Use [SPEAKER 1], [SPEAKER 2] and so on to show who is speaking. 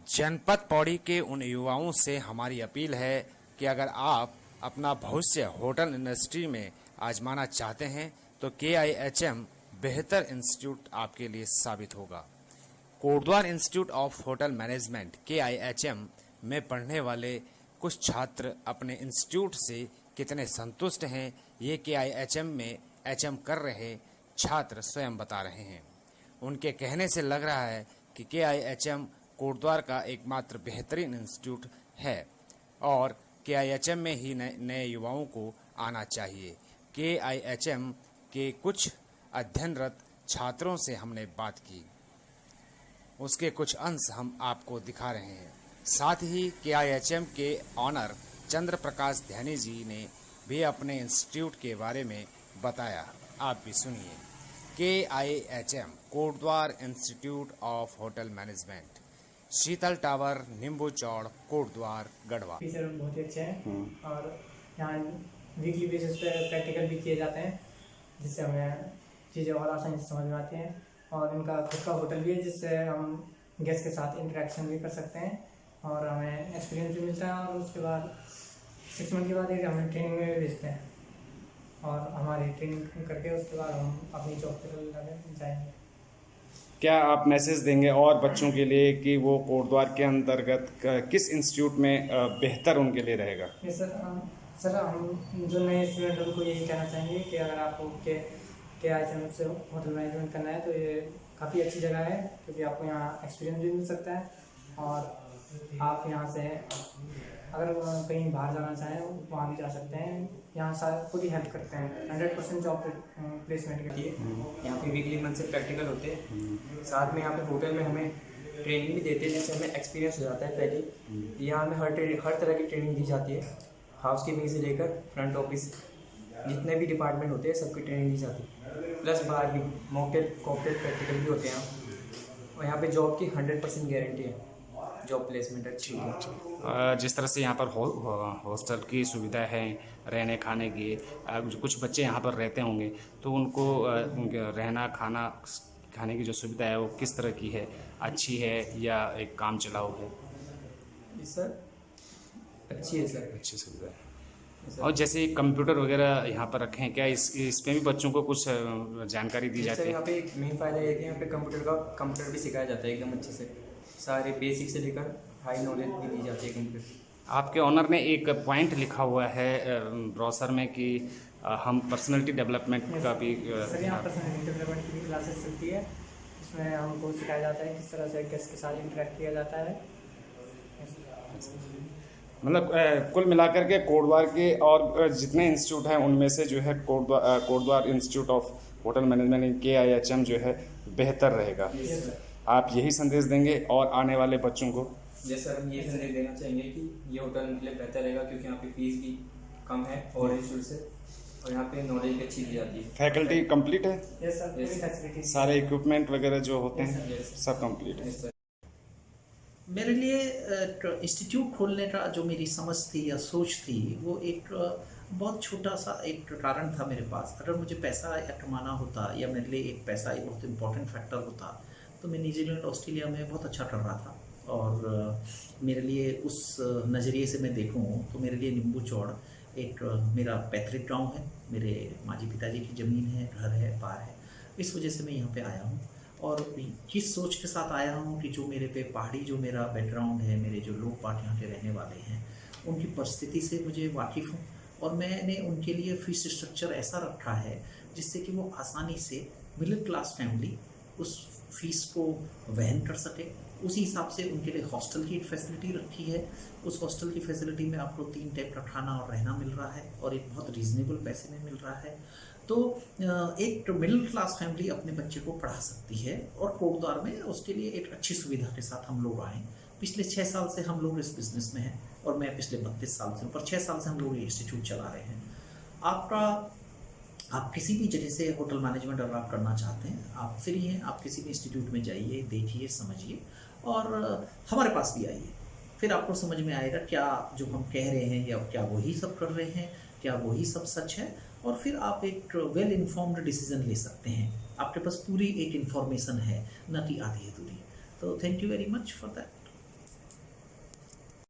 [SPEAKER 1] जनपद पौड़ी के उन युवाओं से हमारी अपील है कि अगर आप अपना भविष्य होटल इंडस्ट्री में आजमाना चाहते हैं तो KIHM बेहतर इंस्टीट्यूट आपके लिए साबित होगा। Kotdwar institute of hotel management KIHM में पढ़ने वाले कुछ छात्र अपने इंस्टीट्यूट से कितने संतुष्ट हैं, ये KIHM में HM कर रहे छात्र स्वयं बता रहे हैं। उनके कहने से लग रहा है कि KIHM कोटद्वार का एकमात्र बेहतरीन इंस्टीट्यूट है और KIHM में ही नए युवाओं को आना चाहिए। KIHM के कुछ अध्ययनरत छात्रों से हमने बात की, उसके कुछ अंश हम आपको दिखा रहे हैं। साथ ही KIHM के ऑनर चंद्र प्रकाश ध्यानी जी ने भी अपने इंस्टीट्यूट के बारे में बताया, आप भी सुनिए। KIHM Kotdwar institute of hotel management, Sheetal tower, नींबू चौड़, कोटद्वार, गढ़वा।
[SPEAKER 2] टीचर बहुत ही अच्छे हैं और यहाँ वीकली बेसिस पे प्रैक्टिकल भी किए जाते हैं, जिससे हमें चीज़ें और आसानी से समझ में आती हैं। और इनका खुद का होटल भी है, जिससे हम गेस्ट के साथ इंटरेक्शन भी कर सकते हैं और हमें एक्सपीरियंस भी मिलता है। और उसके बाद 6 मंथ के बाद एक हमें ट्रेनिंग में भी भेजते हैं और हमारी ट्रेनिंग करके उसके बाद हम अपनी जॉब पर जाएंगे।
[SPEAKER 3] क्या आप मैसेज देंगे और बच्चों के लिए कि वो कोटद्वार के अंतर्गत किस इंस्टीट्यूट में बेहतर उनके लिए रहेगा?
[SPEAKER 2] सर हम जो नए स्टूडेंट उनको यही कहना चाहेंगे कि अगर आपको KIHM से होटल मैनेजमेंट करना है तो ये काफ़ी अच्छी जगह है, क्योंकि आपको यहाँ एक्सपीरियंस भी मिल सकता है और आप यहाँ से अगर कहीं बाहर जाना चाहें वहाँ भी जा सकते हैं। यहाँ सारे पूरी हेल्प करते हैं, 100% जॉब प्लेसमेंट के लिए।
[SPEAKER 4] यहाँ पे वीकली मंथ से प्रैक्टिकल होते हैं, साथ में यहाँ पे होटल में हमें ट्रेनिंग भी देते हैं, जिससे हमें एक्सपीरियंस हो जाता है पहले। यहाँ हमें हर तरह की ट्रेनिंग दी जाती है, हाउस कीपिंग से लेकर फ्रंट ऑफिस जितने भी डिपार्टमेंट होते हैं सबकी ट्रेनिंग दी जाती है। प्लस बाहर भी मॉकटेल कॉकटेल प्रैक्टिकल भी होते हैं और यहाँ पे जॉब की 100% गारंटी है, जॉब प्लेसमेंट अच्छी है।
[SPEAKER 3] जिस तरह से यहाँ पर हॉस्टल की सुविधा है, रहने खाने की, कुछ बच्चे यहाँ पर रहते होंगे तो उनको रहना खाने की जो सुविधा है वो किस तरह की है, अच्छी है या एक काम चलाऊ है?
[SPEAKER 4] सर अच्छी है सर,
[SPEAKER 3] अच्छी सुविधा है। और जैसे कंप्यूटर वगैरह यहाँ पर रखे हैं, क्या इसमें भी बच्चों को कुछ जानकारी दी जाती है?
[SPEAKER 4] यहाँ पे एक मेन फायदा ये है कि यहाँ पे कंप्यूटर भी सिखाया जाता है एकदम अच्छे से, सारे बेसिक से लेकर हाई नॉलेज भी दी जाती है कंप्यूटर।
[SPEAKER 3] आपके ऑनर ने एक पॉइंट लिखा हुआ है ब्रोशर में कि हम पर्सनैलिटी डेवलपमेंट का भी
[SPEAKER 2] सर यहाँ पर्सनैलिटी डेवलपमेंट की भी क्लासेस चलती है, इसमें हमको सिखाया जाता है किस तरह से गेस्ट के साथ इंटरेक्ट किया जाता है।
[SPEAKER 3] मतलब कुल मिलाकर के कोटद्वार के और जितने इंस्टीट्यूट हैं उनमें से जो है Kotdwar institute of hotel management KIHM जो है बेहतर रहेगा। आप यही संदेश देंगे और आने वाले बच्चों को?
[SPEAKER 4] जैसे सर हम ये संदेश देना चाहेंगे कि ये होटल के लिए बेहतर रहेगा, क्योंकि यहाँ पे फीस भी कम है और इंस्टीट्यूट से, और यहाँ पे नॉलेज भी अच्छी दी जाती है।
[SPEAKER 3] फैकल्टी कंप्लीट है?
[SPEAKER 2] यस सर, पूरी फैसिलिटी,
[SPEAKER 3] सारे इक्विपमेंट वगैरह जो होते हैं सब कंप्लीट है।
[SPEAKER 5] मेरे लिए इंस्टीट्यूट खोलने का जो मेरी समझ थी या सोच थी वो एक बहुत छोटा सा एक कारण था मेरे पास। अगर मुझे पैसा कमाना होता या मेरे लिए एक पैसा एक बहुत इम्पोर्टेंट फैक्टर होता तो मैं न्यूजीलैंड ऑस्ट्रेलिया में बहुत अच्छा कर रहा था। और मेरे लिए उस नज़रिए से मैं देखूं तो मेरे लिए नींबू चौड़ एक मेरा पैतृक गाँव है, मेरे माजी पिताजी की ज़मीन है, घर है, बार है। इस वजह से मैं यहाँ पे आया हूँ और किस सोच के साथ आया हूँ कि जो मेरे पे पहाड़ी जो मेरा बैकग्राउंड है, मेरे जो लोग बाग यहाँ के रहने वाले हैं उनकी परिस्थिति से मुझे वाकिफ़ हूँ और मैंने उनके लिए फीस स्ट्रक्चर ऐसा रखा है जिससे कि वो आसानी से मिडिल क्लास फैमिली उस फीस को वहन कर सके। उसी हिसाब से उनके लिए हॉस्टल की एक फैसिलिटी रखी है। उस हॉस्टल की फैसिलिटी में आपको 3 टाइप का खाना और रहना मिल रहा है और एक बहुत रीज़नेबल पैसे में मिल रहा है। तो एक मिडिल क्लास फैमिली अपने बच्चे को पढ़ा सकती है और कोटद्वार में उसके लिए एक अच्छी सुविधा के साथ हम लोग आए। पिछले 6 साल से हम लोग इस बिज़नेस में हैं और मैं पिछले 32 साल से हूँ, पर 6 साल से हम लोग ये इंस्टीट्यूट चला रहे हैं। आप किसी भी जगह से होटल मैनेजमेंट अगर आप करना चाहते हैं, आप फ्री हैं, आप किसी भी इंस्टीट्यूट में जाइए, देखिए, समझिए और हमारे पास भी आइए। फिर आपको समझ में आएगा क्या जो हम कह रहे हैं या क्या वही सब कर रहे हैं, क्या वही सब सच है, और फिर आप एक वेल इन्फॉर्म्ड डिसीजन ले सकते हैं। आपके पास पूरी एक इन्फॉर्मेशन है, न कि आधी अधूरी। तो thank you very much for that.